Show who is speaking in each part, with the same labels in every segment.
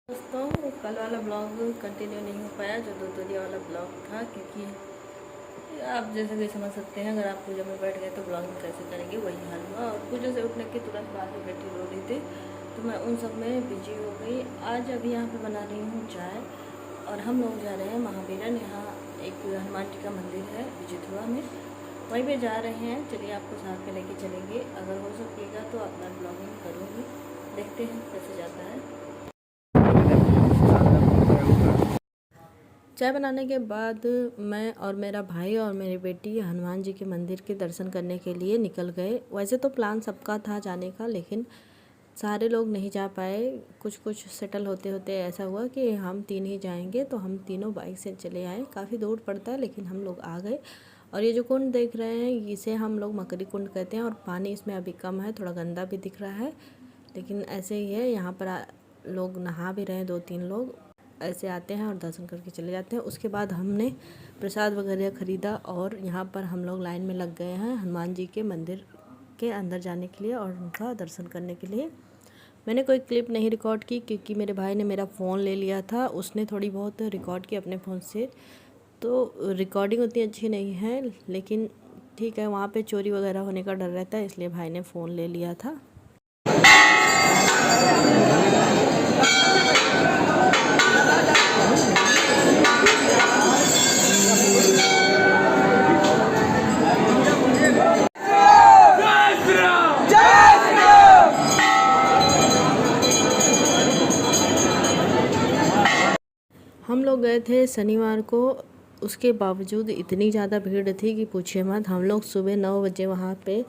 Speaker 1: दोस्तों, कल वाला ब्लॉग कंटिन्यू नहीं हो पाया जो 2 वाला ब्लॉग था, क्योंकि आप जैसे कि समझ सकते हैं, अगर आप पूजा में बैठ गए तो ब्लॉगिंग कैसे करेंगे, वही हाल हुआ। और पूजा से उठने के तुरंत बाद में बेटी रो रही थी, तो मैं उन सब में बिजी हो गई। आज अभी यहाँ पे बना रही हूँ चाय, और हम लोग जा रहे हैं महावीरन। यहाँ एक हनुमान जी का मंदिर है बिजिथुआ में, वहीं पे जा रहे हैं। चलिए आपको साथ में लेके चलेंगे, अगर हो सकेगा तो अपना ब्लॉगिंग करूँगी, देखते हैं कैसे जाता है। चाय बनाने के बाद मैं और मेरा भाई और मेरी बेटी हनुमान जी के मंदिर के दर्शन करने के लिए निकल गए। वैसे तो प्लान सबका था जाने का, लेकिन सारे लोग नहीं जा पाए। कुछ कुछ सेटल होते होते ऐसा हुआ कि हम 3 ही जाएंगे, तो हम तीनों बाइक से चले आए। काफ़ी दूर पड़ता है, लेकिन हम लोग आ गए। और ये जो कुंड देख रहे हैं, इसे हम लोग मकरी कुंड कहते हैं, और पानी इसमें अभी कम है, थोड़ा गंदा भी दिख रहा है, लेकिन ऐसे ही है। यहाँ पर लोग नहा भी रहे हैं, 2-3 लोग ऐसे आते हैं और दर्शन करके चले जाते हैं। उसके बाद हमने प्रसाद वगैरह ख़रीदा, और यहाँ पर हम लोग लाइन में लग गए हैं हनुमान जी के मंदिर के अंदर जाने के लिए और उनका दर्शन करने के लिए। मैंने कोई क्लिप नहीं रिकॉर्ड की, क्योंकि मेरे भाई ने मेरा फ़ोन ले लिया था, उसने थोड़ी बहुत रिकॉर्ड की अपने फ़ोन से, तो रिकॉर्डिंग उतनी अच्छी नहीं है, लेकिन ठीक है। वहाँ पे चोरी वगैरह होने का डर रहता है, इसलिए भाई ने फ़ोन ले लिया था। हम लोग गए थे शनिवार को, उसके बावजूद इतनी ज़्यादा भीड़ थी कि पूछिए मत। हम लोग सुबह 9 बजे वहाँ पे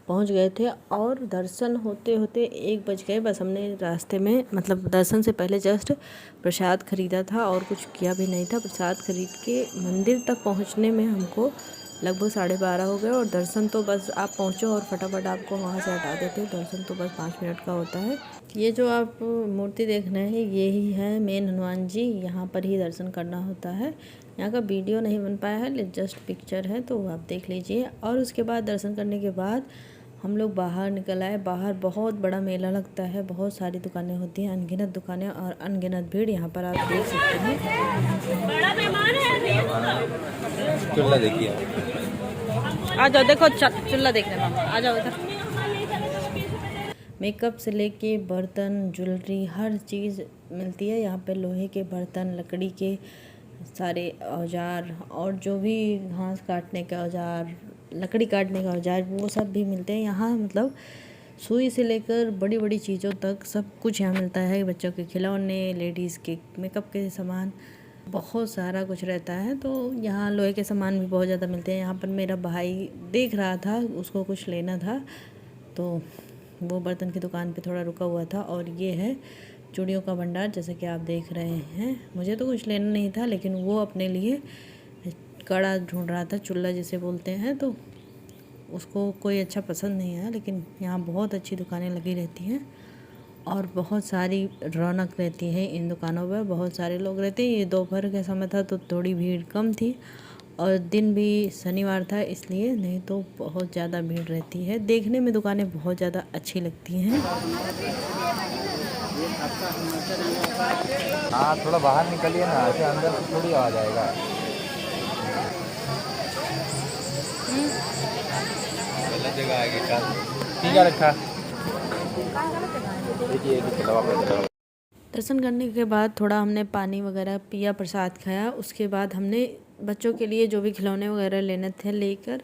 Speaker 1: पहुँच गए थे, और दर्शन होते होते 1 बज गए। बस हमने रास्ते में, मतलब दर्शन से पहले जस्ट प्रसाद ख़रीदा था, और कुछ किया भी नहीं था। प्रसाद ख़रीद के मंदिर तक पहुँचने में हमको लगभग 12:30 हो गए। और दर्शन तो बस आप पहुँचो और फटाफट आपको वहाँ से हटा देते हैं। दर्शन तो बस 5 मिनट का होता है। ये जो आप मूर्ति देख रहे हैं, ये ही है मेन हनुमान जी। यहाँ पर ही दर्शन करना होता है। यहाँ का वीडियो नहीं बन पाया है, जस्ट पिक्चर है, तो आप देख लीजिए। और उसके बाद दर्शन करने के बाद हम लोग बाहर निकल आए। बाहर बहुत बड़ा मेला लगता है, बहुत सारी दुकानें होती हैं, अनगिनत दुकानें और अनगिनत भीड़। यहाँ पर आप देख सकते हैं। बड़ा मेहमान है, चुल्ला देखिए, आ जाओ, देखो चुल्ला देखने में, आ जाओ इधर। मेकअप से लेके बर्तन, ज्वेलरी, हर चीज़ मिलती है यहाँ पे। लोहे के बर्तन, लकड़ी के सारे औजार, और जो भी घास काटने के औजार, लकड़ी काटने का औजार, वो सब भी मिलते हैं यहाँ। मतलब सुई से लेकर बड़ी बड़ी चीज़ों तक सब कुछ यहाँ मिलता है। बच्चों के खिलौने, लेडीज़ के मेकअप के सामान, बहुत सारा कुछ रहता है। तो यहाँ लोहे के सामान भी बहुत ज़्यादा मिलते हैं। यहाँ पर मेरा भाई देख रहा था, उसको कुछ लेना था, तो वो बर्तन की दुकान पे थोड़ा रुका हुआ था। और ये है चूड़ियों का भंडार, जैसे कि आप देख रहे हैं। मुझे तो कुछ लेना नहीं था, लेकिन वो अपने लिए कड़ा ढूंढ रहा था, चूल्हा जिसे बोलते हैं, तो उसको कोई अच्छा पसंद नहीं आया। लेकिन यहाँ बहुत अच्छी दुकानें लगी रहती हैं, और बहुत सारी रौनक रहती है इन दुकानों पर। बहुत सारे लोग रहते हैं। ये दोपहर का समय था, तो थोड़ी भीड़ कम थी, और दिन भी शनिवार था, इसलिए, नहीं तो बहुत ज़्यादा भीड़ रहती है। देखने में दुकानें बहुत ज़्यादा अच्छी लगती हैं।
Speaker 2: हाँ, थोड़ा बाहर निकलिए ना, ऐसे अंदर से थोड़ी आ जाएगा। गलत जगह आएगी क्या? ठीक है, रखा देखिए।
Speaker 1: दर्शन करने के बाद थोड़ा हमने पानी वगैरह पिया, प्रसाद खाया। उसके बाद हमने बच्चों के लिए जो भी खिलौने वगैरह लेने थे लेकर,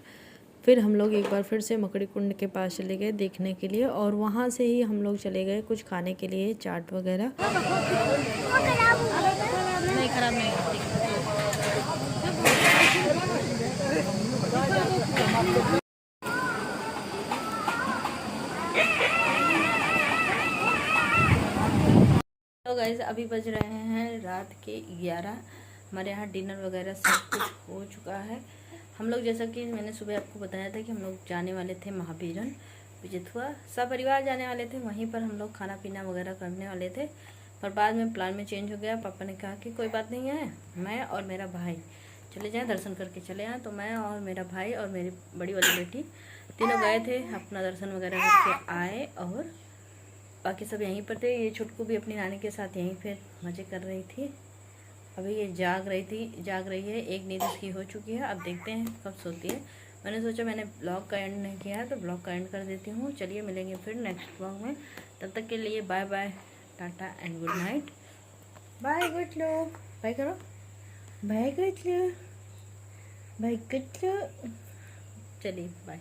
Speaker 1: फिर हम लोग एक बार फिर से मकड़ी कुंड के पास चले गए देखने के लिए। और वहाँ से ही हम लोग चले गए कुछ खाने के लिए, चाट वगैरह। नहीं, खराब नहीं होती। तो गाइस, अभी बज रहे हैं रात के 11। हमारे यहाँ डिनर वगैरह सब कुछ हो चुका है। हम लोग, जैसा कि मैंने सुबह आपको बताया था कि हम लोग जाने वाले थे महावीरन बिजिथुआ, सब परिवार जाने वाले थे। वहीं पर हम लोग खाना पीना वगैरह करने वाले थे, पर बाद में प्लान में चेंज हो गया। पापा ने कहा कि कोई बात नहीं है, मैं और मेरा भाई चले जाएं, दर्शन करके चले आएँ। तो मैं और मेरा भाई और मेरी बड़ी वाली बेटी तीनों गए थे, अपना दर्शन वगैरह करके आए। और बाकी सब यहीं पर थे। ये छुटकू भी अपनी नानी के साथ यहीं पर मज़े कर रही थी। अभी ये जाग रही है। एक नींद इसकी हो चुकी है, अब देखते हैं कब सोती है। मैंने सोचा मैंने ब्लॉग का एंड नहीं किया है तो ब्लॉग का एंड कर देती हूँ। चलिए मिलेंगे फिर नेक्स्ट ब्लॉग में, तब तक के लिए bye bye, tata and good night. Bye गुटलू, बाय करो, बाय गुटलू, बाय गुटलू। चलिए बाय।